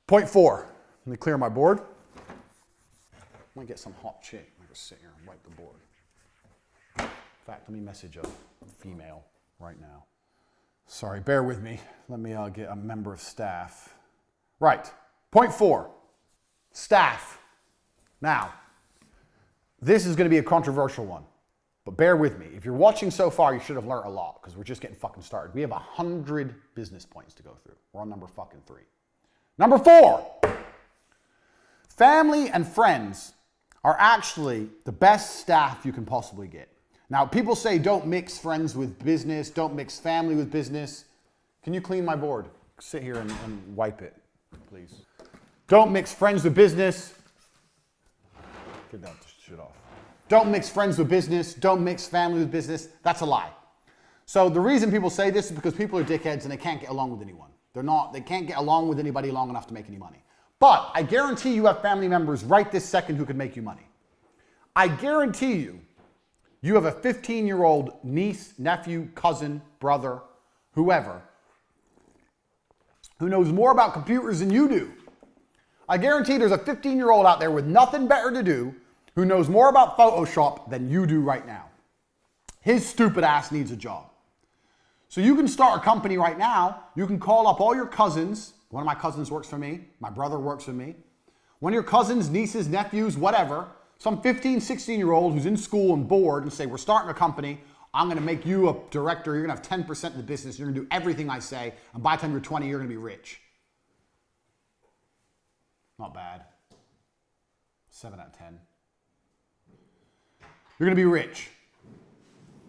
Point 4. Let me clear my board. I'm gonna get some hot chick. I'm gonna sit here and wipe the board. In fact, let me message a female right now. Sorry, bear with me. Let me get a member of staff. Right, point 4, staff. Now, this is gonna be a controversial one, but bear with me. If you're watching so far, you should have learned a lot because we're just getting fucking started. We have 100 business points to go through. We're on number fucking 3. Number 4, family and friends are actually the best staff you can possibly get. Now, people say don't mix friends with business, don't mix family with business. Can you clean my board? Sit here and wipe it, please. Don't mix friends with business. Get that shit off. Don't mix friends with business, don't mix family with business. That's a lie. So the reason people say this is because people are dickheads and they can't get along with anyone. They can't get along with anybody long enough to make any money. But I guarantee you have family members right this second who can make you money. I guarantee you have a 15-year-old niece, nephew, cousin, brother, whoever, who knows more about computers than you do. I guarantee there's a 15-year-old out there with nothing better to do who knows more about Photoshop than you do right now. His stupid ass needs a job. So you can start a company right now. You can call up all your cousins. One of my cousins works for me. My brother works for me. One of your cousins, nieces, nephews, whatever, some 15, 16-year-old who's in school and bored and say, we're starting a company. I'm going to make you a director. You're going to have 10% of the business. You're going to do everything I say. And by the time you're 20, you're going to be rich. Not bad. 7 out of 10. You're going to be rich.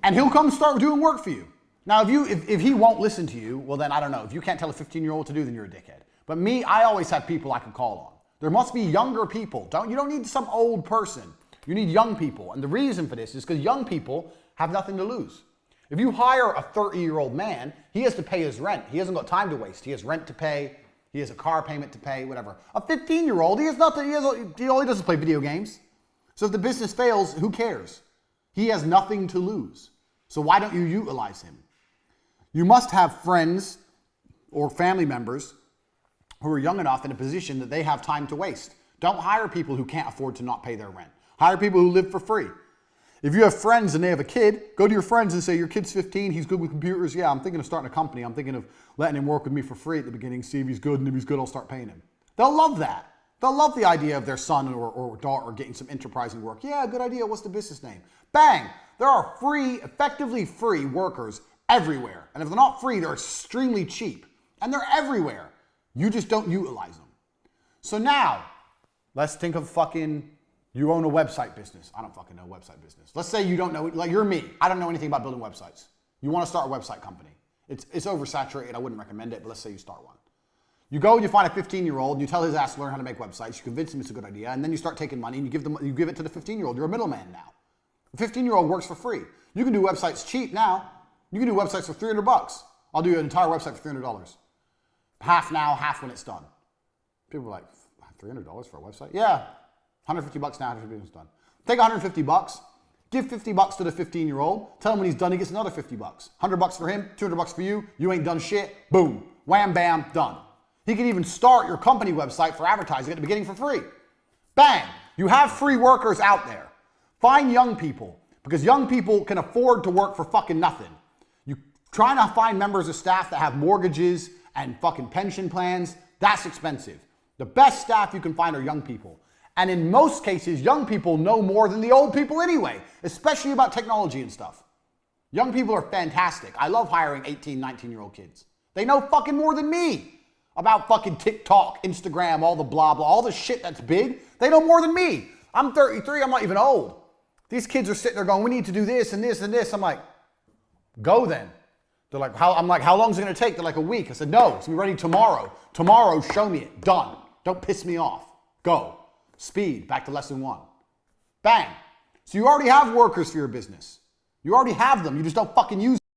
And he'll come start doing work for you. Now, if he won't listen to you, well, then I don't know. If you can't tell a 15-year-old what to do, then you're a dickhead. But me, I always have people I can call on. There must be younger people. You don't need some old person. You need young people. And the reason for this is because young people have nothing to lose. If you hire a 30-year-old man, he has to pay his rent. He hasn't got time to waste. He has rent to pay. He has a car payment to pay, whatever. A 15-year-old, he has nothing. He only does is play video games. So if the business fails, who cares? He has nothing to lose. So why don't you utilize him? You must have friends or family members who are young enough in a position that they have time to waste. Don't hire people who can't afford to not pay their rent. Hire people who live for free. If you have friends and they have a kid, go to your friends and say, your kid's 15, he's good with computers. Yeah, I'm thinking of starting a company. I'm thinking of letting him work with me for free at the beginning, see if he's good, and if he's good, I'll start paying him. They'll love that. They'll love the idea of their son or daughter getting some enterprising work. Yeah, good idea. What's the business name? Bang! There are effectively free workers everywhere. And if they're not free, they're extremely cheap. And they're everywhere. You just don't utilize them. So now, let's think of you own a website business. I don't fucking know website business. Let's say you don't know, like you're me. I don't know anything about building websites. You want to start a website company. It's oversaturated. I wouldn't recommend it, but let's say you start one. You go and you find a 15-year-old and you tell his ass to learn how to make websites. You convince him it's a good idea, and then you start taking money and you give it to the 15-year-old. You're a middleman now. The 15-year-old works for free. You can do websites cheap now. You can do websites for $300. I'll do an entire website for $300. Half now, half when it's done. People are like, $300 for a website? Yeah, $150 now, $150 when it's done. Take $150, give $50 to the 15-year-old, tell him when he's done, he gets another $50. $100 for him, $200 for you, you ain't done shit, boom, wham, bam, done. He can even start your company website for advertising at the beginning for free. Bang, you have free workers out there. Find young people, because young people can afford to work for fucking nothing. You trying to find members of staff that have mortgages and fucking pension plans, that's expensive. The best staff you can find are young people. And in most cases, young people know more than the old people anyway, especially about technology and stuff. Young people are fantastic. I love hiring 18, 19-year-old kids. They know fucking more than me about fucking TikTok, Instagram, all the blah, blah, all the shit that's big. They know more than me. I'm 33, I'm not even old. These kids are sitting there going, we need to do this and this and this. I'm like, go then. They're like, how long is it going to take? They're like, a week. I said, no, it's going to be ready tomorrow. Tomorrow, show me it. Done. Don't piss me off. Go. Speed. Back to lesson 1. Bang. So you already have workers for your business. You already have them. You just don't fucking use them.